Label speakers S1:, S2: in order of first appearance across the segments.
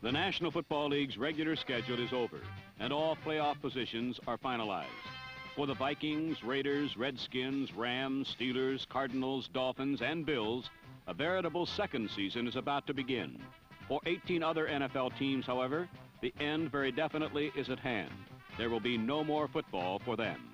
S1: The National Football League's regular schedule is over, and all playoff positions are finalized. For the Vikings, Raiders, Redskins, Rams, Steelers, Cardinals, Dolphins, and Bills, a veritable second season is about to begin. For 18 other NFL teams, however, the end very definitely is at hand. There will be no more football for them.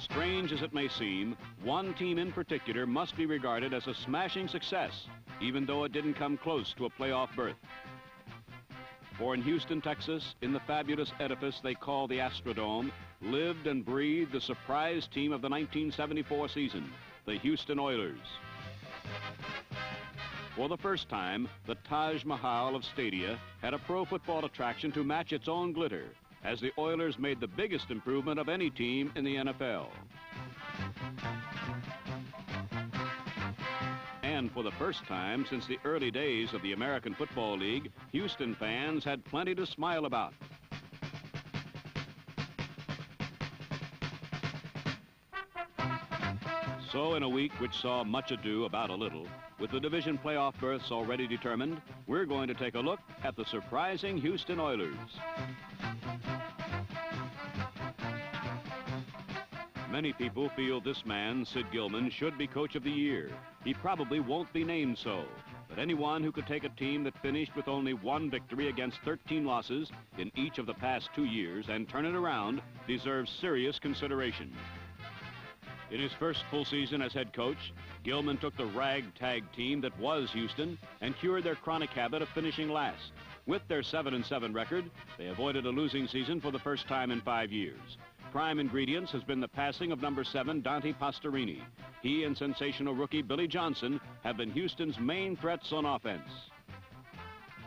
S1: Strange as it may seem, one team in particular must be regarded as a smashing success, even though it didn't come close to a playoff berth. For in Houston, Texas, in the fabulous edifice they call the Astrodome, lived and breathed the surprise team of the 1974 season, the Houston Oilers. For the first time, the Taj Mahal of stadia had a pro football attraction to match its own glitter, as the Oilers made the biggest improvement of any team in the NFL. And for the first time since the early days of the American Football League, Houston fans had plenty to smile about. So in a week which saw much ado about a little, with the division playoff berths already determined, we're going to take a look at the surprising Houston Oilers. Many people feel this man, Sid Gilman, should be Coach of the Year. He probably won't be named so, but anyone who could take a team that finished with only one victory against 13 losses in each of the past 2 years and turn it around deserves serious consideration. In his first full season as head coach, Gilman took the ragtag team that was Houston and cured their chronic habit of finishing last. With their 7-7 record, they avoided a losing season for the first time in 5 years. Prime ingredients has been the passing of number 7, Dante Pastorini. He and sensational rookie Billy Johnson have been Houston's main threats on offense.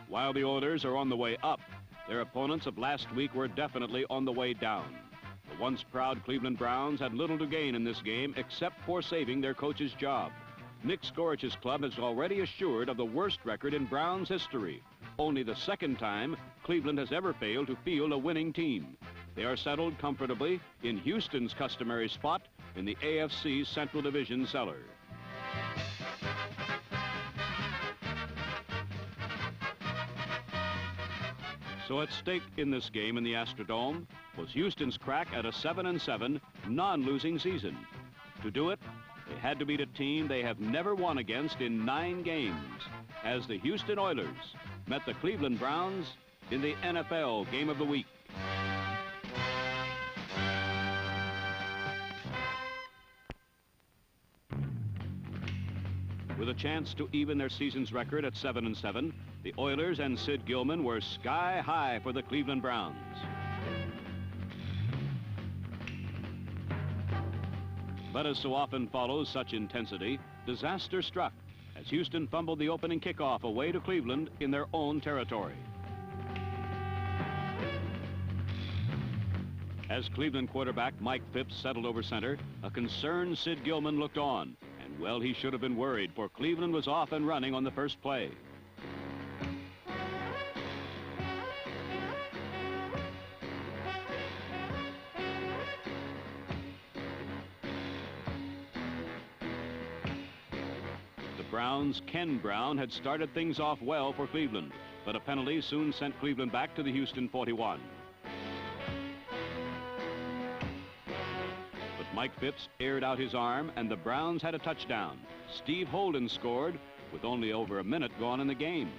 S1: While the Oilers are on the way up, their opponents of last week were definitely on the way down. The once proud Cleveland Browns had little to gain in this game except for saving their coach's job. Nick Skorich's club is already assured of the worst record in Browns history. Only the second time Cleveland has ever failed to field a winning team. They are settled comfortably in Houston's customary spot in the AFC Central Division cellar. So at stake in this game in the Astrodome was Houston's crack at a 7-7 non-losing season. To do it, they had to beat a team they have never won against in 9 games, as the Houston Oilers met the Cleveland Browns in the NFL Game of the Week. With a chance to even their season's record at 7-7, the Oilers and Sid Gilman were sky high for the Cleveland Browns. But as so often follows such intensity, disaster struck as Houston fumbled the opening kickoff away to Cleveland in their own territory. As Cleveland quarterback Mike Phipps settled over center, a concerned Sid Gilman looked on. Well, he should have been worried, for Cleveland was off and running on the first play. The Browns' Ken Brown had started things off well for Cleveland, but a penalty soon sent Cleveland back to the Houston 41. Mike Phipps aired out his arm, and the Browns had a touchdown. Steve Holden scored with only over a minute gone in the game.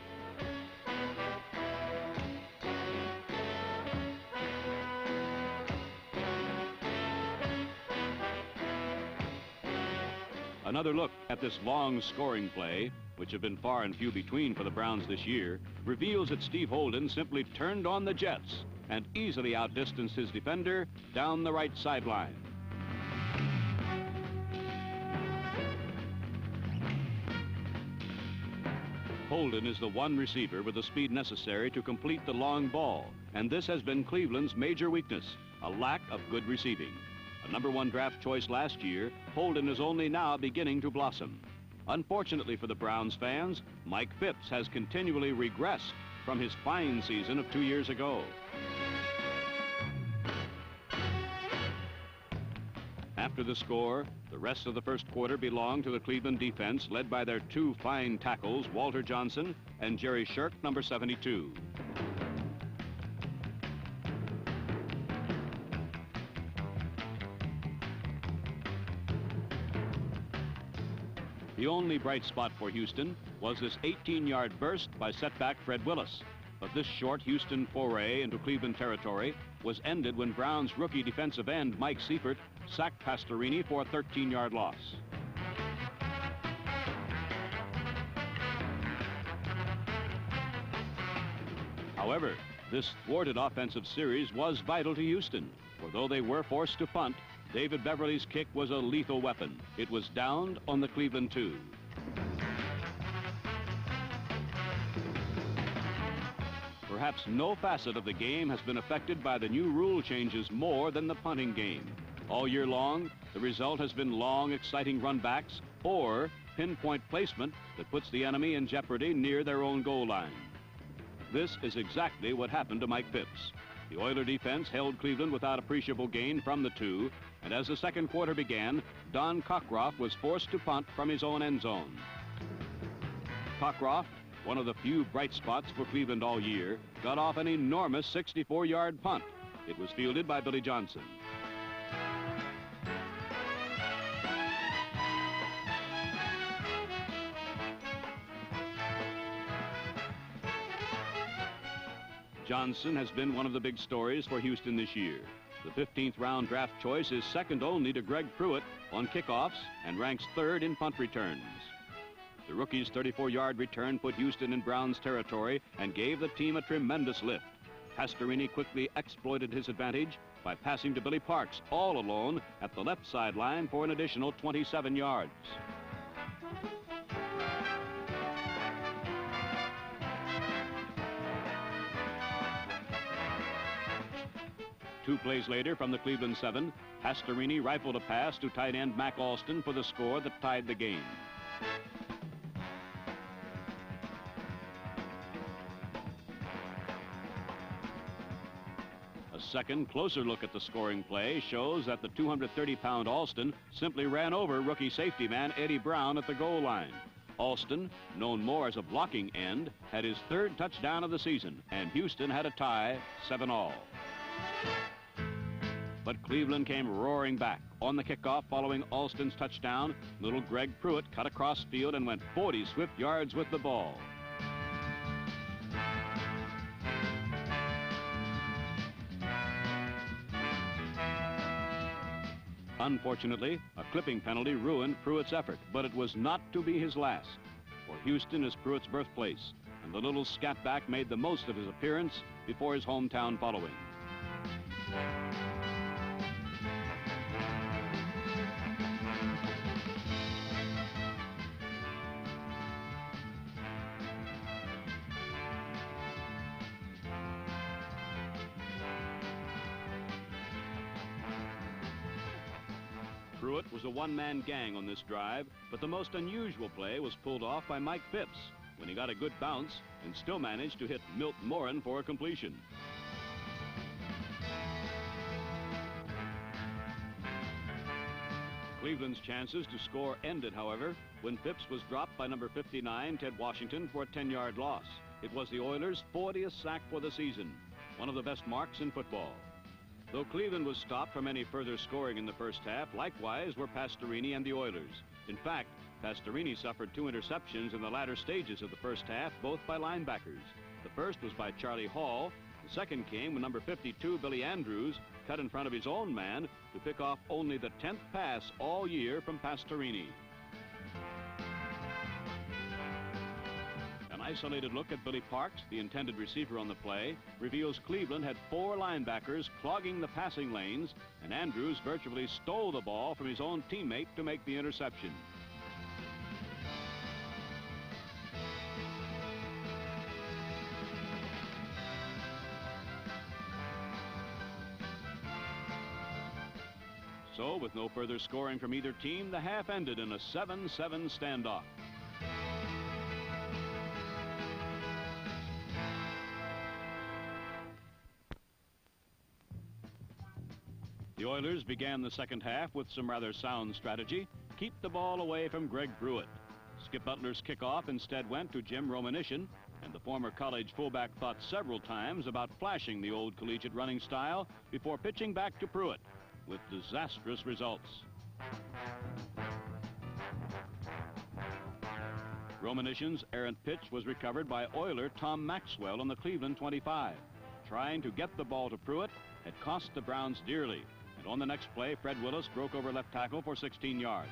S1: Another look at this long scoring play, which have been far and few between for the Browns this year, reveals that Steve Holden simply turned on the Jets and easily outdistanced his defender down the right sideline. Holden is the one receiver with the speed necessary to complete the long ball, and this has been Cleveland's major weakness, a lack of good receiving. A number 1 draft choice last year, Holden is only now beginning to blossom. Unfortunately for the Browns fans, Mike Phipps has continually regressed from his fine season of 2 years ago. After the score, the rest of the first quarter belonged to the Cleveland defense, led by their two fine tackles, Walter Johnson and Jerry Shirk, number 72. The only bright spot for Houston was this 18-yard burst by setback Fred Willis. But this short Houston foray into Cleveland territory was ended when Browns rookie defensive end Mike Seifert sacked Pastorini for a 13-yard loss. However, this thwarted offensive series was vital to Houston, for though they were forced to punt, David Beverly's kick was a lethal weapon. It was downed on the Cleveland 2. Perhaps no facet of the game has been affected by the new rule changes more than the punting game. All year long, the result has been long, exciting runbacks or pinpoint placement that puts the enemy in jeopardy near their own goal line. This is exactly what happened to Mike Phipps. The Oiler defense held Cleveland without appreciable gain from the 2, and as the second quarter began, Don Cockcroft was forced to punt from his own end zone. Cockcroft, one of the few bright spots for Cleveland all year, got off an enormous 64-yard punt. It was fielded by Billy Johnson. Johnson has been one of the big stories for Houston this year. The 15th round draft choice is second only to Greg Pruitt on kickoffs and ranks third in punt returns. The rookie's 34-yard return put Houston in Browns territory and gave the team a tremendous lift. Pastorini quickly exploited his advantage by passing to Billy Parks all alone at the left sideline for an additional 27 yards. Two plays later from the Cleveland 7, Pastorini rifled a pass to tight end Mac Alston for the score that tied the game. A second, closer look at the scoring play shows that the 230-pound Alston simply ran over rookie safety man Eddie Brown at the goal line. Alston, known more as a blocking end, had his third touchdown of the season, and Houston had a tie, 7-all. But Cleveland came roaring back. On the kickoff following Alston's touchdown, little Greg Pruitt cut across field and went 40 swift yards with the ball. Unfortunately, a clipping penalty ruined Pruitt's effort, but it was not to be his last. For Houston is Pruitt's birthplace, and the little scatback made the most of his appearance before his hometown following. Pruitt was a one-man gang on this drive, but the most unusual play was pulled off by Mike Phipps when he got a good bounce and still managed to hit Milt Morin for a completion. Cleveland's chances to score ended, however, when Phipps was dropped by number 59, Ted Washington, for a 10-yard loss. It was the Oilers' 40th sack for the season, one of the best marks in football. Though Cleveland was stopped from any further scoring in the first half, likewise were Pastorini and the Oilers. In fact, Pastorini suffered 2 interceptions in the latter stages of the first half, both by linebackers. The first was by Charlie Hall. The second came when number 52, Billy Andrews, cut in front of his own man to pick off only the 10th pass all year from Pastorini. An isolated look at Billy Parks, the intended receiver on the play, reveals Cleveland had 4 linebackers clogging the passing lanes, and Andrews virtually stole the ball from his own teammate to make the interception. So, with no further scoring from either team, the half ended in a 7-7 standoff. The The Oilers began the second half with some rather sound strategy. Keep the ball away from Greg Pruitt. Skip Butler's kickoff instead went to Jim Romanishin, and the former college fullback thought several times about flashing the old collegiate running style before pitching back to Pruitt, with disastrous results. Romanishin's errant pitch was recovered by Oiler Tom Maxwell on the Cleveland 25. Trying to get the ball to Pruitt had cost the Browns dearly, and on the next play, Fred Willis broke over left tackle for 16 yards.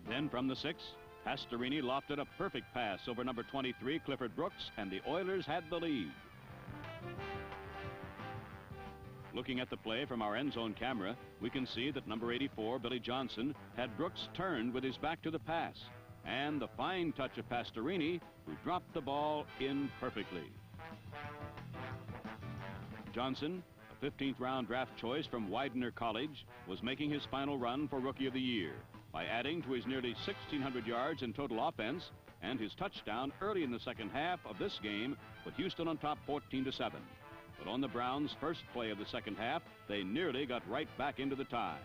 S1: Then from the 6, Pastorini lofted a perfect pass over number 23, Clifford Brooks, and the Oilers had the lead. Looking at the play from our end zone camera, we can see that number 84, Billy Johnson, had Brooks turned with his back to the pass, and the fine touch of Pastorini, who dropped the ball in perfectly. Johnson, a 15th round draft choice from Widener College, was making his final run for Rookie of the Year by adding to his nearly 1,600 yards in total offense, and his touchdown early in the second half of this game put Houston on top 14-7. But on the Browns' first play of the second half, they nearly got right back into the tie.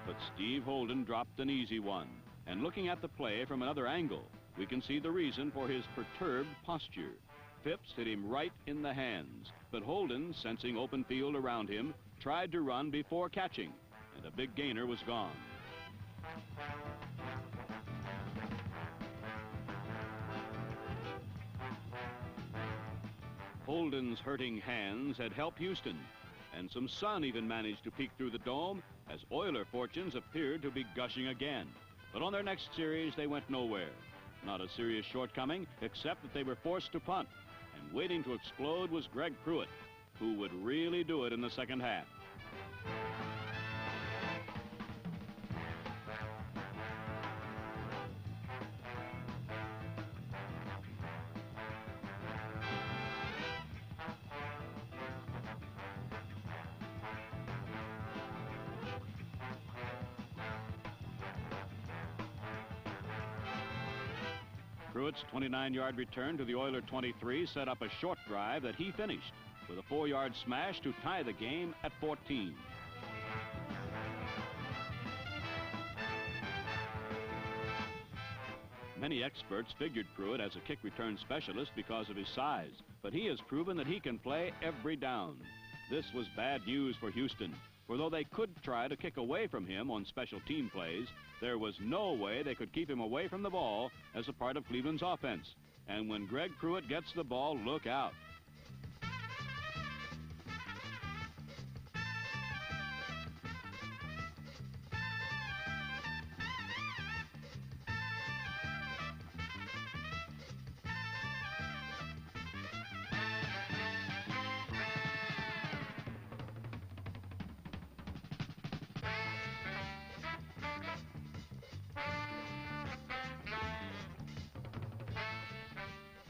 S1: But Steve Holden dropped an easy one. And looking at the play from another angle, we can see the reason for his perturbed posture. Phipps hit him right in the hands, but Holden, sensing open field around him, tried to run before catching, and a big gainer was gone. Holden's hurting hands had helped Houston, and some sun even managed to peek through the dome as Oiler fortunes appeared to be gushing again. But on their next series, they went nowhere. Not a serious shortcoming, except that they were forced to punt, and waiting to explode was Greg Pruitt, who would really do it in the second half. Pruitt's 29-yard return to the Oiler 23 set up a short drive that he finished with a 4-yard smash to tie the game at 14. Many experts figured Pruitt as a kick return specialist because of his size, but he has proven that he can play every down. This was bad news for Houston, for though they could try to kick away from him on special team plays, there was no way they could keep him away from the ball as a part of Cleveland's offense. And when Greg Pruitt gets the ball, look out.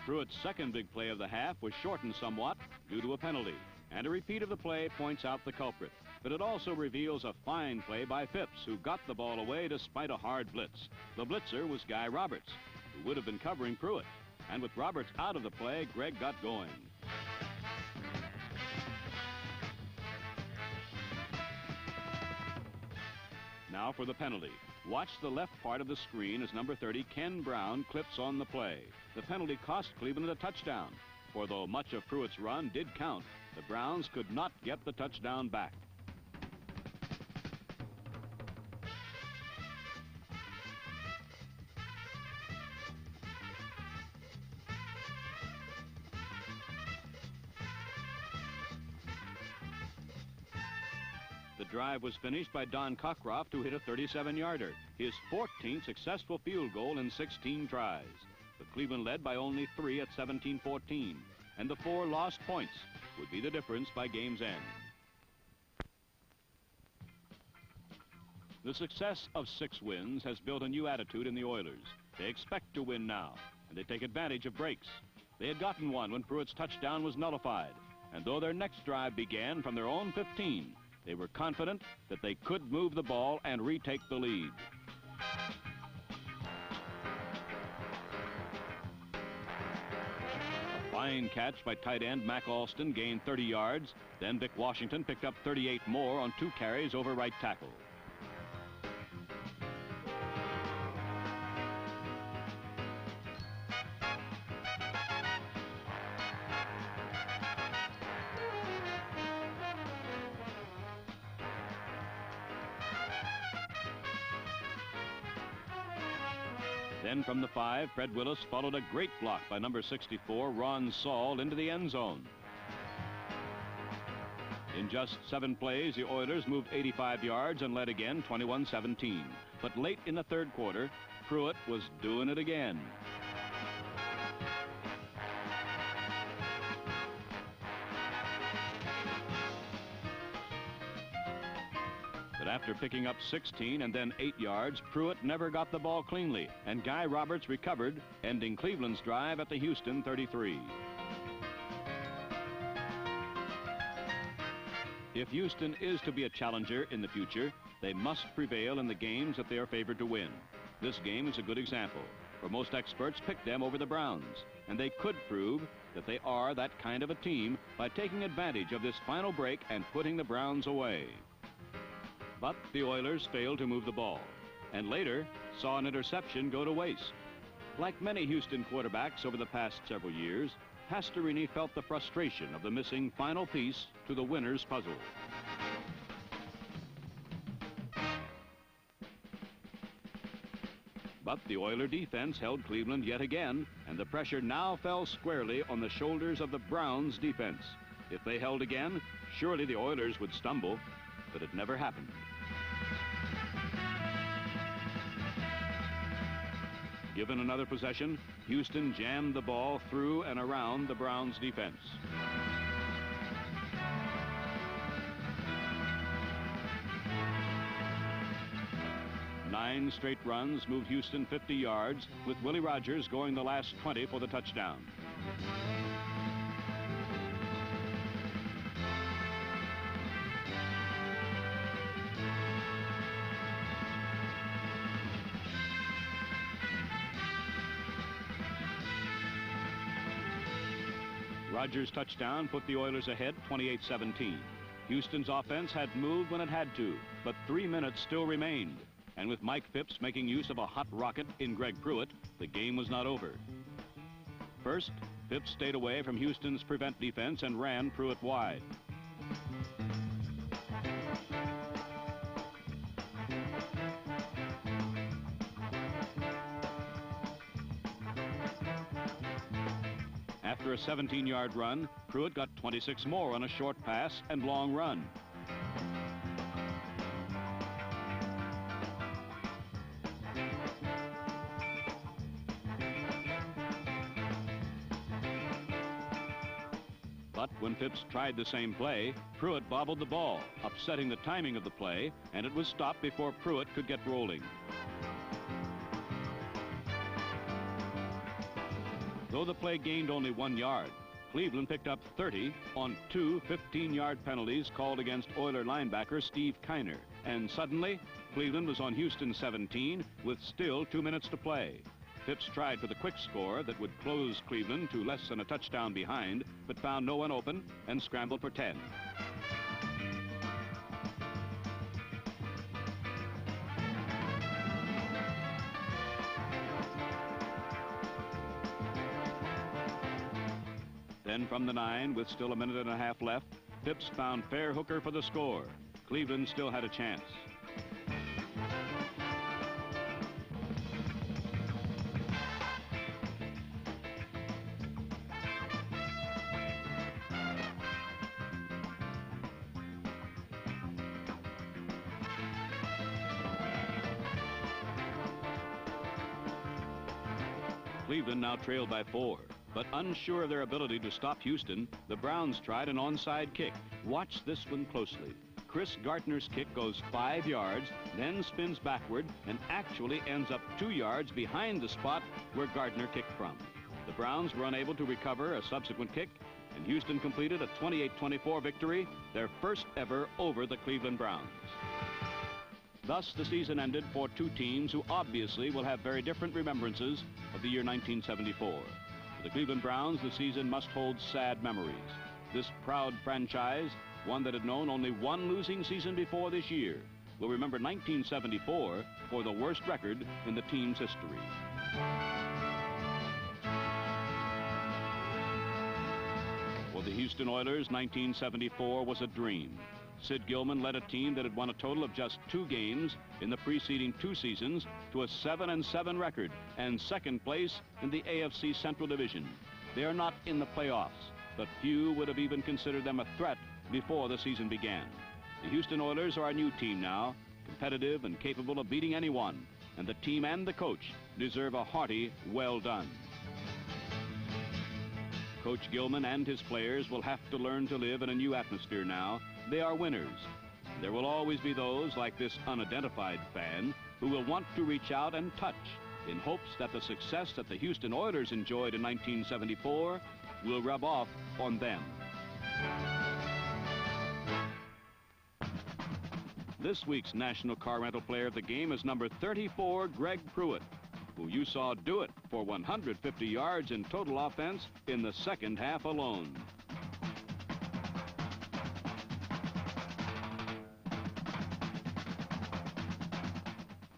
S1: Pruitt's second big play of the half was shortened somewhat due to a penalty, and a repeat of the play points out the culprit. But it also reveals a fine play by Phipps, who got the ball away despite a hard blitz. The blitzer was Guy Roberts, who would have been covering Pruitt. And with Roberts out of the play, Greg got going. Now for the penalty. Watch the left part of the screen as number 30, Ken Brown, clips on the play. The penalty cost Cleveland a touchdown, for though much of Pruitt's run did count, the Browns could not get the touchdown back. The drive was finished by Don Cockcroft, who hit a 37-yarder, his 14th successful field goal in 16 tries. But Cleveland led by only 3 at 17-14, and the 4 lost points would be the difference by game's end. The success of 6 wins has built a new attitude in the Oilers. They expect to win now, and they take advantage of breaks. They had gotten one when Pruitt's touchdown was nullified, And though their next drive began from their own 15, they were confident that they could move the ball and retake the lead. A fine catch by tight end Mac Alston gained 30 yards. Then Vic Washington picked up 38 more on 2 carries over right tackle. Then from the 5, Fred Willis followed a great block by number 64, Ron Saul, into the end zone. In just 7 plays, the Oilers moved 85 yards and led again 21-17. But late in the third quarter, Pruitt was doing it again. But after picking up 16 and then 8 yards, Pruitt never got the ball cleanly, and Guy Roberts recovered, ending Cleveland's drive at the Houston 33. If Houston is to be a challenger in the future, they must prevail in the games that they are favored to win. This game is a good example, for most experts pick them over the Browns, and they could prove that they are that kind of a team by taking advantage of this final break and putting the Browns away. But the Oilers failed to move the ball, and later saw an interception go to waste. Like many Houston quarterbacks over the past several years, Pastorini felt the frustration of the missing final piece to the winner's puzzle. But the Oiler defense held Cleveland yet again, and the pressure now fell squarely on the shoulders of the Browns defense. If they held again, surely the Oilers would stumble, but it never happened. Given another possession, Houston jammed the ball through and around the Browns defense. Nine straight runs moved Houston 50 yards, with Willie Rogers going the last 20 for the touchdown. Rogers' touchdown put the Oilers ahead 28-17. Houston's offense had moved when it had to, but 3 minutes still remained. And with Mike Phipps making use of a hot rocket in Greg Pruitt, the game was not over. First, Phipps stayed away from Houston's prevent defense and ran Pruitt wide. After a 17-yard run, Pruitt got 26 more on a short pass and long run. But when Phipps tried the same play, Pruitt bobbled the ball, upsetting the timing of the play, and it was stopped before Pruitt could get rolling. Though the play gained only 1 yard, Cleveland picked up 30 on 2 15-yard penalties called against Oiler linebacker Steve Kiner. And suddenly, Cleveland was on Houston 17 with still 2 minutes to play. Phipps tried for the quick score that would close Cleveland to less than a touchdown behind, but found no one open and scrambled for 10. Then from the 9, with still a minute and a half left, Phipps found Fair Hooker for the score. Cleveland still had a chance. Cleveland now trailed by 4. But unsure of their ability to stop Houston, the Browns tried an onside kick. Watch this one closely. Chris Gartner's kick goes 5 yards, then spins backward, and actually ends up 2 yards behind the spot where Gartner kicked from. The Browns were unable to recover a subsequent kick, and Houston completed a 28-24 victory, their first ever over the Cleveland Browns. Thus, the season ended for two teams who obviously will have very different remembrances of the year 1974. For the Cleveland Browns, the season must hold sad memories. This proud franchise, one that had known only one losing season before this year, will remember 1974 for the worst record in the team's history. For the Houston Oilers, 1974 was a dream. Sid Gilman led a team that had won a total of just 2 games in the preceding 2 seasons to a 7-7 record and second place in the AFC Central Division. They are not in the playoffs, but few would have even considered them a threat before the season began. The Houston Oilers are a new team now, competitive and capable of beating anyone, and the team and the coach deserve a hearty well done. Coach Gilman and his players will have to learn to live in a new atmosphere now. They are winners. There will always be those, like this unidentified fan, who will want to reach out and touch in hopes that the success that the Houston Oilers enjoyed in 1974 will rub off on them. This week's National Car Rental Player of the Game is number 34, Greg Pruitt, who you saw do it for 150 yards in total offense in the second half alone.